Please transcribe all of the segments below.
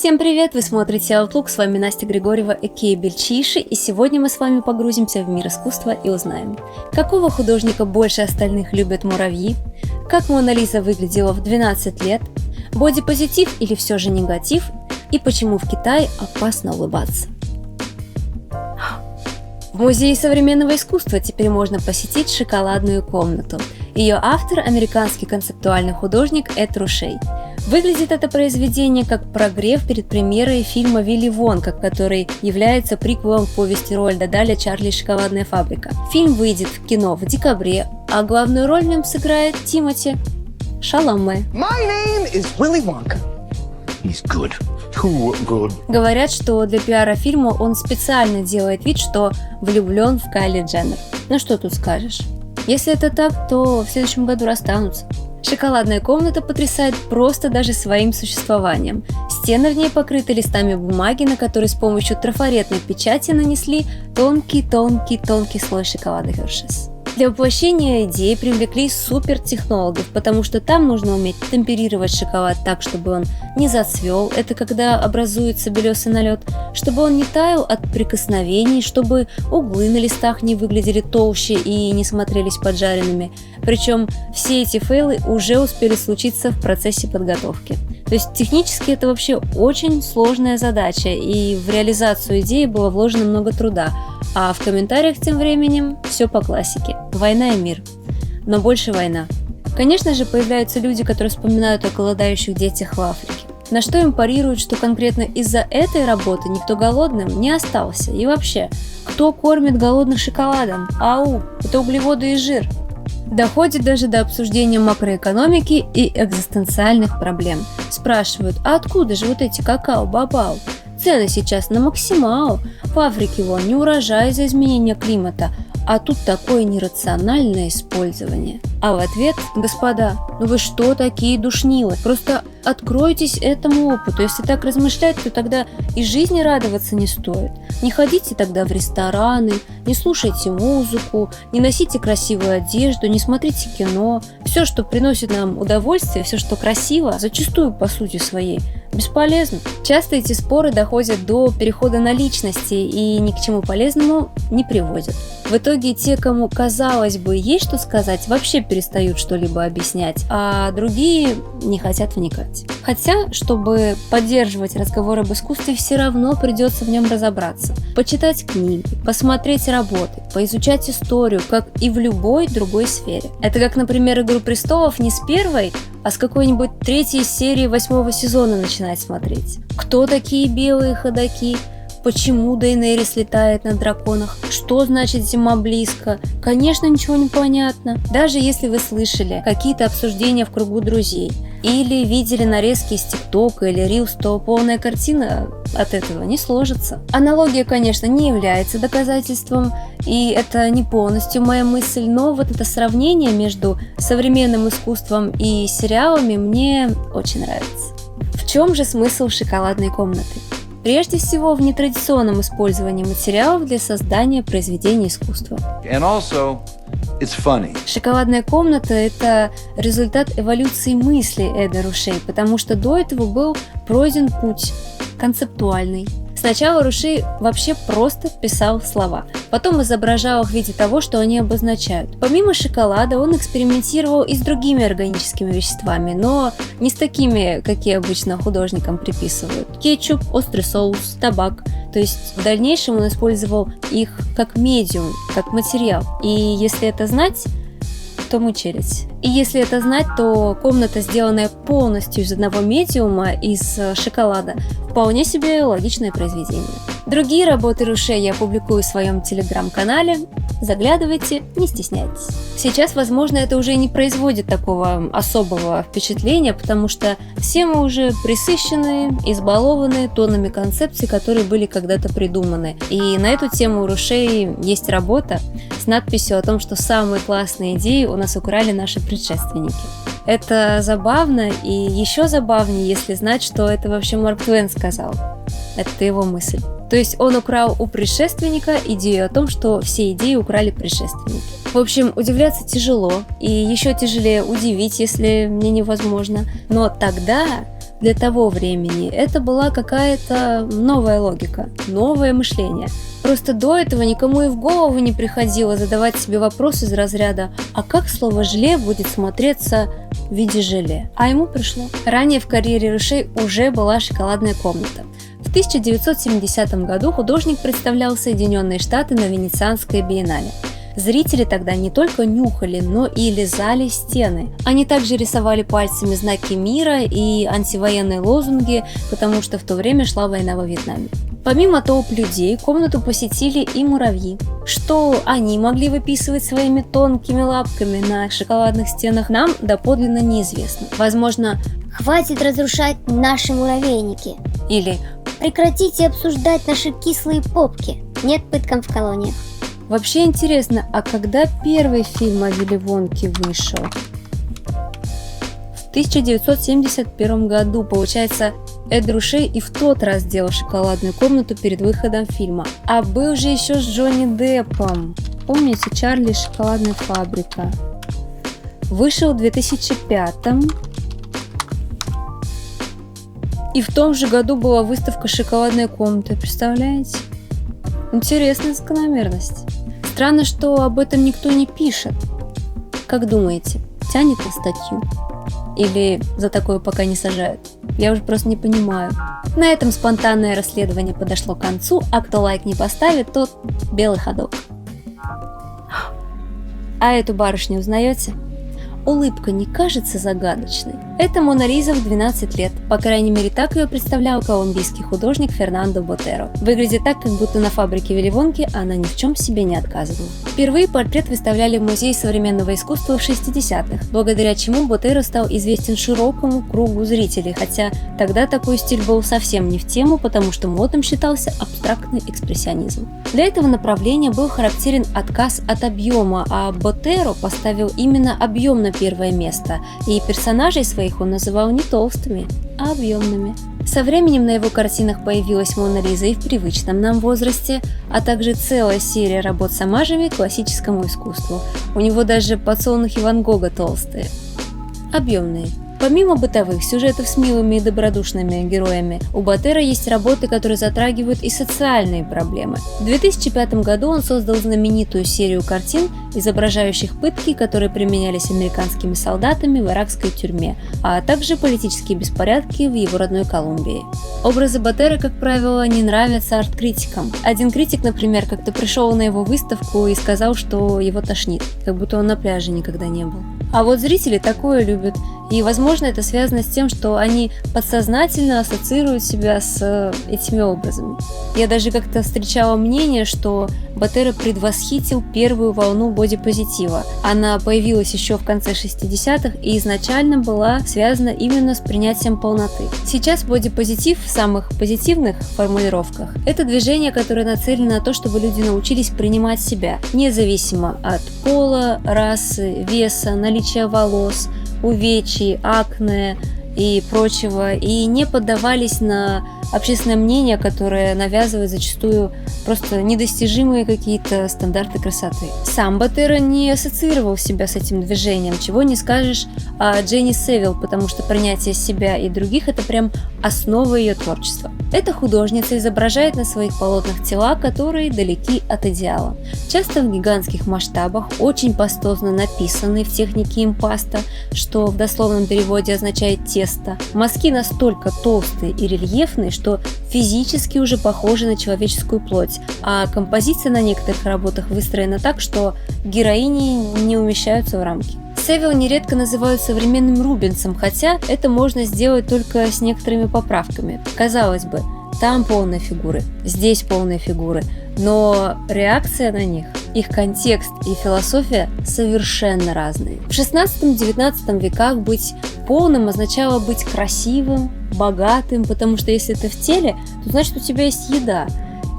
Всем привет! Вы смотрите Outlook, с вами Настя Григорьева, а.к.а. Бельчиши, и сегодня мы с вами погрузимся в мир искусства и узнаем, какого художника больше остальных любят муравьи, как Мона Лиза выглядела в 12 лет, бодипозитив или все же негатив, и почему в Китае опасно улыбаться. В Музее современного искусства теперь можно посетить шоколадную комнату. Ее автор – американский концептуальный художник Эд Рушей. Выглядит это произведение как прогрев перед премьерой фильма «Вилли Вонка», который является приквелом к повести Роальда Даля «Чарли и шоколадная фабрика». Фильм выйдет в кино в декабре, а главную роль в нем сыграет Тимоти Шаламе. Говорят, что для пиара фильма он специально делает вид, что влюблен в Кайли Дженнер. Ну что тут скажешь? Если это так, то в следующем году расстанутся. Шоколадная комната потрясает просто даже своим существованием. Стены в ней покрыты листами бумаги, на которые с помощью трафаретной печати нанесли тонкий слой шоколада Hershey's. Для воплощения идеи привлекли супертехнологов, потому что там нужно уметь темперировать шоколад так, чтобы он не зацвел, это когда образуется белесый налет, чтобы он не таял от прикосновений, чтобы углы на листах не выглядели толще и не смотрелись поджаренными. Причем все эти фейлы уже успели случиться в процессе подготовки. То есть технически это вообще очень сложная задача, и в реализацию идеи было вложено много труда. А в комментариях тем временем все по классике. Война и мир. Но больше война. Конечно же, появляются люди, которые вспоминают о голодающих детях в Африке. На что им парируют, что конкретно из-за этой работы никто голодным не остался. И вообще, кто кормит голодных шоколадом? Ау, это углеводы и жир. Доходит даже до обсуждения макроэкономики и экзистенциальных проблем. Спрашивают, а откуда же вот эти какао-бабау? Цены сейчас на максимал. В Африке вон не урожай из-за изменения климата, а тут такое нерациональное использование. А в ответ, господа, ну вы что такие душнилы? Просто откройтесь этому опыту. Если так размышлять, то тогда и жизни радоваться не стоит. Не ходите тогда в рестораны, не слушайте музыку, не носите красивую одежду, не смотрите кино. Все, что приносит нам удовольствие, все, что красиво, зачастую по сути своей, бесполезно. Часто эти споры доходят до перехода на личности и ни к чему полезному не приводят. В итоге те, кому, казалось бы, есть что сказать, вообще перестают что-либо объяснять, а другие не хотят вникать. Хотя, чтобы поддерживать разговор об искусстве, все равно придется в нем разобраться. Почитать книги, посмотреть работы, поизучать историю, как и в любой другой сфере. Это как, например, «Игру престолов» не с первой, а с какой-нибудь третьей серии 8 сезона начинать смотреть. Кто такие белые ходаки? Почему Дейенерис летает на драконах? Что значит зима близко? Конечно, ничего не понятно. Даже если вы слышали какие-то обсуждения в кругу друзей или видели нарезки из ТикТока или Рилс, то полная картина от этого не сложится. Аналогия, конечно, не является доказательством, и это не полностью моя мысль, но вот это сравнение между современным искусством и сериалами мне очень нравится. В чем же смысл шоколадной комнаты? Прежде всего, в нетрадиционном использовании материалов для создания произведений искусства. Шоколадная комната – это результат эволюции мысли Эда Рушей, потому что до этого был пройден путь концептуальный. Сначала Рушей вообще просто писал слова, потом изображал их в виде того, что они обозначают. Помимо шоколада он экспериментировал и с другими органическими веществами, но не с такими, какие обычно художникам приписывают. Кетчуп, острый соус, табак. То есть в дальнейшем он использовал их как медиум, как материал. И если это знать, то мучились. И если это знать, то комната, сделанная полностью из одного медиума, из шоколада, вполне себе логичное произведение. Другие работы Рушей я публикую в своем телеграм-канале. Заглядывайте, не стесняйтесь. Сейчас, возможно, это уже не производит такого особого впечатления, потому что все мы уже пресыщены, избалованы тоннами концепций, которые были когда-то придуманы. И на эту тему у Рушей есть работа с надписью о том, что самые классные идеи у нас украли наши предшественники. Это забавно, и еще забавнее, если знать, что это вообще Марк Твен сказал. Это его мысль. То есть он украл у предшественника идею о том, что все идеи украли предшественники. В общем, удивляться тяжело, и еще тяжелее удивить, если мне невозможно. Но тогда Для того времени это была какая-то новая логика, новое мышление. Просто до этого никому и в голову не приходило задавать себе вопрос из разряда «А как слово «желе» будет смотреться в виде желе?» А ему пришло. Ранее в карьере Ришей уже была шоколадная комната. В 1970 году художник представлял Соединенные Штаты на Венецианской биеннале. Зрители тогда не только нюхали, но и лизали стены. Они также рисовали пальцами знаки мира и антивоенные лозунги, потому что в то время шла война во Вьетнаме. Помимо толп людей, комнату посетили и муравьи. Что они могли выписывать своими тонкими лапками на шоколадных стенах, нам доподлинно неизвестно. Возможно, «Хватит разрушать наши муравейники!» или «Прекратите обсуждать наши кислые попки! Нет пыткам в колониях!» Вообще интересно, а когда первый фильм о Вилли Вонке вышел? В 1971 году, получается, Эд Рушей и в тот раз делал шоколадную комнату перед выходом фильма. А был же еще с Джонни Деппом. Помните, Чарли и шоколадная фабрика? Вышел в 2005. И в том же году была выставка «Шоколадная комната». Представляете? Интересная закономерность. Странно, что об этом никто не пишет. Как думаете, тянет на статью? Или за такое пока не сажают? Я уже просто не понимаю. На этом спонтанное расследование подошло к концу, а кто лайк не поставит, тот белый ходок. А эту барышню узнаете? Улыбка не кажется загадочной? Это Мона Лиза в 12 лет. По крайней мере, так ее представлял колумбийский художник Фернандо Ботеро. Выглядит так, как будто на фабрике Вилли Вонки она ни в чем себе не отказывала. Впервые портрет выставляли в Музее современного искусства в 60-х, благодаря чему Ботеро стал известен широкому кругу зрителей, хотя тогда такой стиль был совсем не в тему, потому что модным считался абстрактный экспрессионизм. Для этого направления был характерен отказ от объема, а Ботеро поставил именно объем на первое место, и персонажей своих он называл не толстыми, а объемными. Со временем на его картинах появилась Мона Лиза и в привычном нам возрасте, а также целая серия работ с омажами к классическому искусству. У него даже подсолнухи Ван Гога толстые. Объемные. Помимо бытовых сюжетов с милыми и добродушными героями, у Ботеро есть работы, которые затрагивают и социальные проблемы. В 2005 году он создал знаменитую серию картин, изображающих пытки, которые применялись американскими солдатами в иракской тюрьме, а также политические беспорядки в его родной Колумбии. Образы Ботеро, как правило, не нравятся арт-критикам. Один критик, например, как-то пришел на его выставку и сказал, что его тошнит, как будто он на пляже никогда не был. А вот зрители такое любят, и, возможно, это связано с тем, что они подсознательно ассоциируют себя с этими образами. Я даже как-то встречала мнение, что Ботеро предвосхитил первую волну бодипозитива. Она появилась еще в конце 60-х и изначально была связана именно с принятием полноты. Сейчас бодипозитив в самых позитивных формулировках – это движение, которое нацелено на то, чтобы люди научились принимать себя, независимо от пола, расы, веса, наличия волос, увечий, акне и прочего, и не поддавались на общественное мнение, которое навязывает зачастую просто недостижимые какие-то стандарты красоты. Сам Ботеро не ассоциировал себя с этим движением, чего не скажешь о Дженни Севилл, потому что принятие себя и других – это прям основа ее творчества. Эта художница изображает на своих полотнах тела, которые далеки от идеала. Часто в гигантских масштабах, очень пастозно написанные в технике импаста, что в дословном переводе означает тесто. Мазки настолько толстые и рельефные, что физически уже похожи на человеческую плоть, а композиция на некоторых работах выстроена так, что героини не умещаются в рамки. Севилл нередко называют современным Рубенсом, хотя это можно сделать только с некоторыми поправками. Казалось бы, там полные фигуры, здесь полные фигуры, но реакция на них, их контекст и философия совершенно разные. В 16-19 веках быть полным означало быть красивым, богатым, потому что если ты в теле, то значит у тебя есть еда,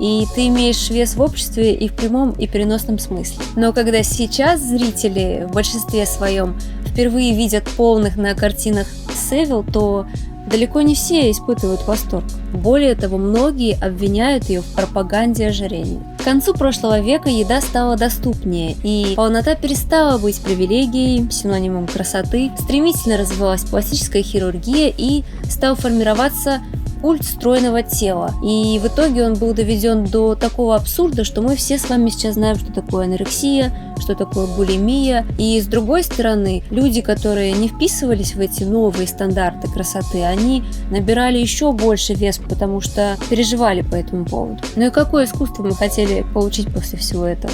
и ты имеешь вес в обществе и в прямом, и переносном смысле. Но когда сейчас зрители в большинстве своем впервые видят полных на картинах Севилл, то далеко не все испытывают восторг. Более того, многие обвиняют ее в пропаганде ожирения. К концу прошлого века еда стала доступнее, и полнота перестала быть привилегией, синонимом красоты, стремительно развивалась пластическая хирургия и стал формироваться культ стройного тела. И в итоге он был доведен до такого абсурда, что мы все с вами сейчас знаем, что такое анорексия, что такое булимия. И с другой стороны, люди, которые не вписывались в эти новые стандарты красоты, они набирали еще больше вес, потому что переживали по этому поводу. Ну и какое искусство мы хотели получить после всего этого?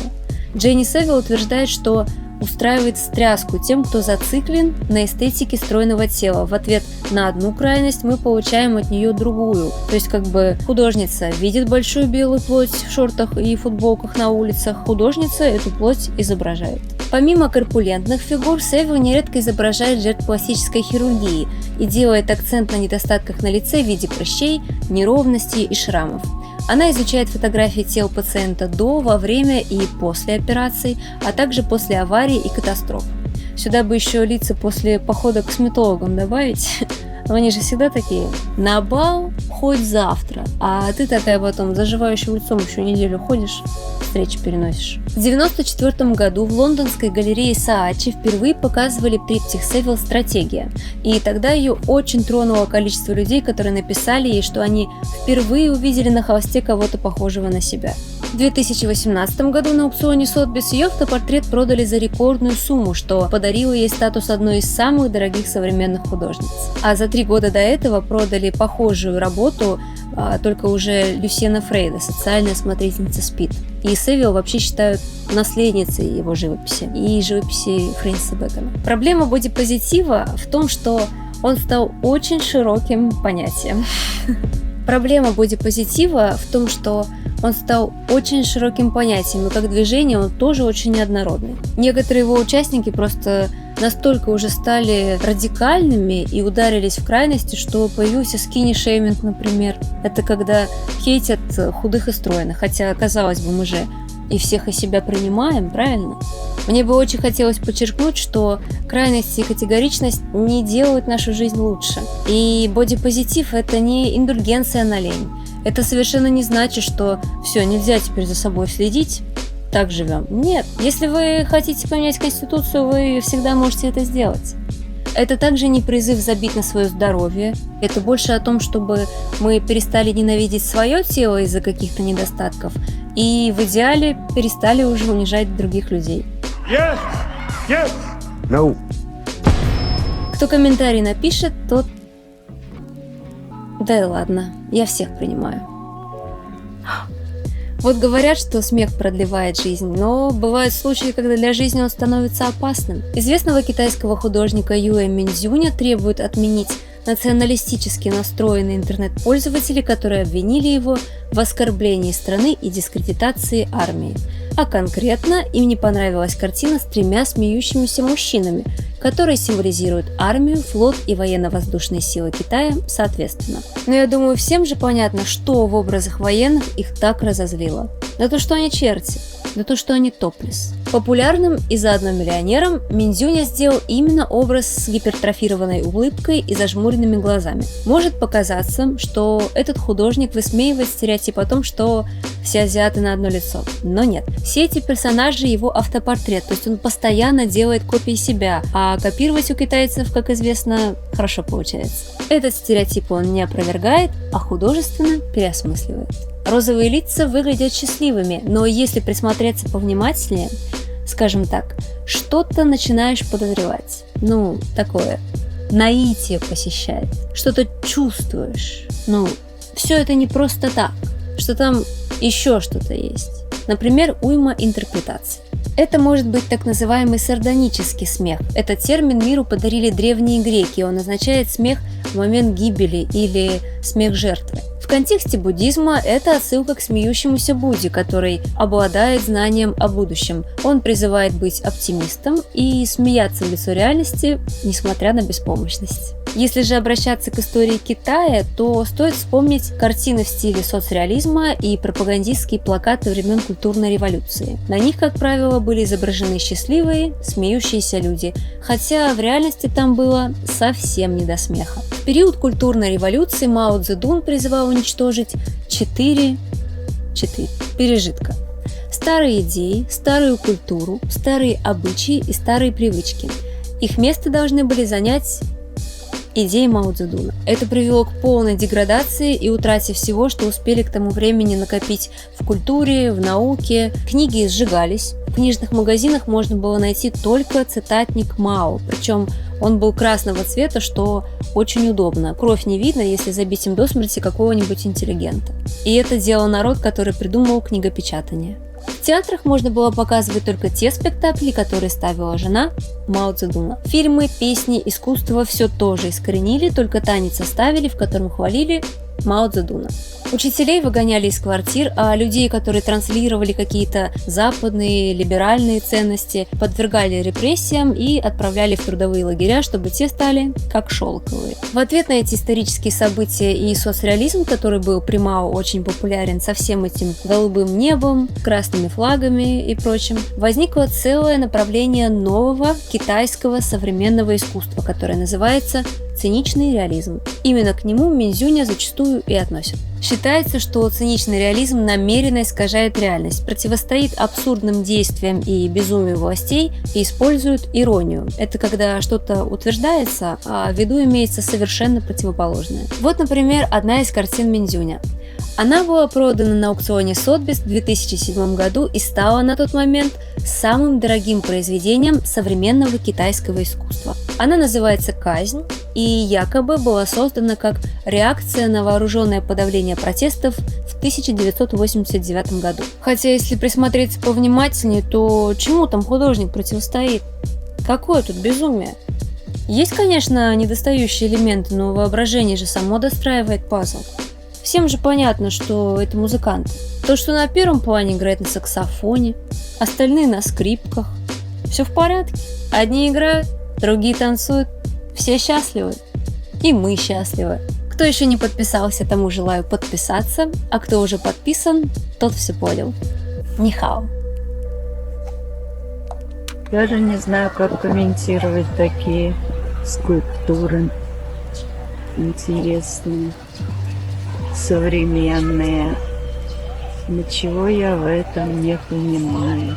Джейни Севилл утверждает, что устраивает встряску тем, кто зациклен на эстетике стройного тела. В ответ на одну крайность мы получаем от нее другую. То есть как бы художница видит большую белую плоть в шортах и футболках на улицах, художница эту плоть изображает. Помимо корпулентных фигур, Севилл нередко изображает жертв пластической хирургии и делает акцент на недостатках на лице в виде прыщей, неровностей и шрамов. Она изучает фотографии тел пациента до, во время и после операций, а также после аварий и катастроф. Сюда бы еще лица после похода к косметологам добавить. Они же всегда такие: на бал хоть завтра, а ты такая потом заживающим лицом еще неделю ходишь, встречи переносишь. В 1994 году в лондонской галерее Саачи впервые показывали триптих Севилл «Стратегия». И тогда ее очень тронуло количество людей, которые написали ей, что они впервые увидели на холсте кого-то похожего на себя. В 2018 году на аукционе Сотбис ее автопортрет продали за рекордную сумму, что подарило ей статус одной из самых дорогих современных художниц. А за 3 года до этого продали похожую работу только уже Люсьена Фрейда, социальная смотрительница СПИД. И Севилл вообще считают наследницей его живописи и живописи Фрэнсиса Бэкона. Проблема бодипозитива в том, что он стал очень широким понятием. Проблема бодипозитива в том, что он стал очень широким понятием, и как движение он тоже очень неоднородный. Некоторые его участники просто настолько уже стали радикальными и ударились в крайности, что появился скини-шейминг, например. Это когда хейтят худых и стройных, хотя, казалось бы, мы же и всех из себя принимаем, правильно? Мне бы очень хотелось подчеркнуть, что крайность и категоричность не делают нашу жизнь лучше. И бодипозитив – это не индульгенция на лень. Это совершенно не значит, что все, нельзя теперь за собой следить, так живем. Нет, если вы хотите поменять конституцию, вы всегда можете это сделать. Это также не призыв забить на свое здоровье, это больше о том, чтобы мы перестали ненавидеть свое тело из-за каких-то недостатков и в идеале перестали уже унижать других людей. Yes! Yes! No. Кто комментарий напишет, тот... Да и ладно, я всех принимаю. Вот говорят, что смех продлевает жизнь, но бывают случаи, когда для жизни он становится опасным. Известного китайского художника Юэ Минзюня требуют отменить националистически настроенные интернет-пользователи, которые обвинили его в оскорблении страны и дискредитации армии. А конкретно им не понравилась картина с 3 смеющимися мужчинами, которые символизируют армию, флот и военно-воздушные силы Китая соответственно. Но я думаю, всем же понятно, что в образах военных их так разозлило. Да то, что они черти, да то, что они топлес. Популярным и заодно миллионером Минзюня сделал именно образ с гипертрофированной улыбкой и зажмуренными глазами. Может показаться, что этот художник высмеивает стереотип о том, что все азиаты на одно лицо. Но нет. Все эти персонажи его автопортрет, то есть он постоянно делает копии себя, а копировать у китайцев, как известно, хорошо получается. Этот стереотип он не опровергает, а художественно переосмысливает. Розовые лица выглядят счастливыми, но если присмотреться повнимательнее, скажем так, что-то начинаешь подозревать. Ну, такое наитие посещает, что-то чувствуешь. Ну, все это не просто так, что там еще что-то есть. Например, уйма интерпретаций. Это может быть так называемый сардонический смех. Этот термин миру подарили древние греки, он означает смех в момент гибели или смех жертвы. В контексте буддизма это отсылка к смеющемуся Будде, который обладает знанием о будущем. Он призывает быть оптимистом и смеяться в лицо реальности, несмотря на беспомощность. Если же обращаться к истории Китая, то стоит вспомнить картины в стиле соцреализма и пропагандистские плакаты времен культурной революции. На них, как правило, были изображены счастливые, смеющиеся люди, хотя в реальности там было совсем не до смеха. В период культурной революции Мао Цзэдун призывал уничтожить 4 пережитка. Старые идеи, старую культуру, старые обычаи и старые привычки. Их место должны были занять идеи Мао Цзэдуна. Это привело к полной деградации и утрате всего, что успели к тому времени накопить в культуре, в науке. Книги сжигались. В книжных магазинах можно было найти только цитатник Мао, причем он был красного цвета, что очень удобно. Кровь не видно, если забить им до смерти какого-нибудь интеллигента. И это делал народ, который придумал книгопечатание. В театрах можно было показывать только те спектакли, которые ставила жена Мао Цзэдуна. Фильмы, песни, искусство все тоже искоренили, только танец оставили, в котором хвалили Мао Цзэдуна. Учителей выгоняли из квартир, а людей, которые транслировали какие-то западные, либеральные ценности, подвергали репрессиям и отправляли в трудовые лагеря, чтобы те стали как шелковые. В ответ на эти исторические события и соцреализм, который был при Мао очень популярен со всем этим голубым небом, красными флагами и прочим, возникло целое направление нового китайского современного искусства, которое называется циничный реализм. Именно к нему Минзюня зачастую и относят. Считается, что циничный реализм намеренно искажает реальность, противостоит абсурдным действиям и безумию властей и использует иронию. Это когда что-то утверждается, а в виду имеется совершенно противоположное. Вот, например, одна из картин Минзюня. Она была продана на аукционе Сотбис в 2007 году и стала на тот момент самым дорогим произведением современного китайского искусства. Она называется «Казнь» и якобы была создана как реакция на вооруженное подавление протестов в 1989 году. Хотя, если присмотреться повнимательнее, то чему там художник противостоит? Какое тут безумие? Есть, конечно, недостающие элементы, но воображение же само достраивает пазл. Всем же понятно, что это музыкант. То, что на первом плане играет на саксофоне, остальные на скрипках. Все в порядке. Одни играют, другие танцуют. Все счастливы. И мы счастливы. Кто еще не подписался, тому желаю подписаться. А кто уже подписан, тот все понял. Нихао. Даже не знаю, как комментировать такие скульптуры интересные, современные. Ничего я в этом не понимаю.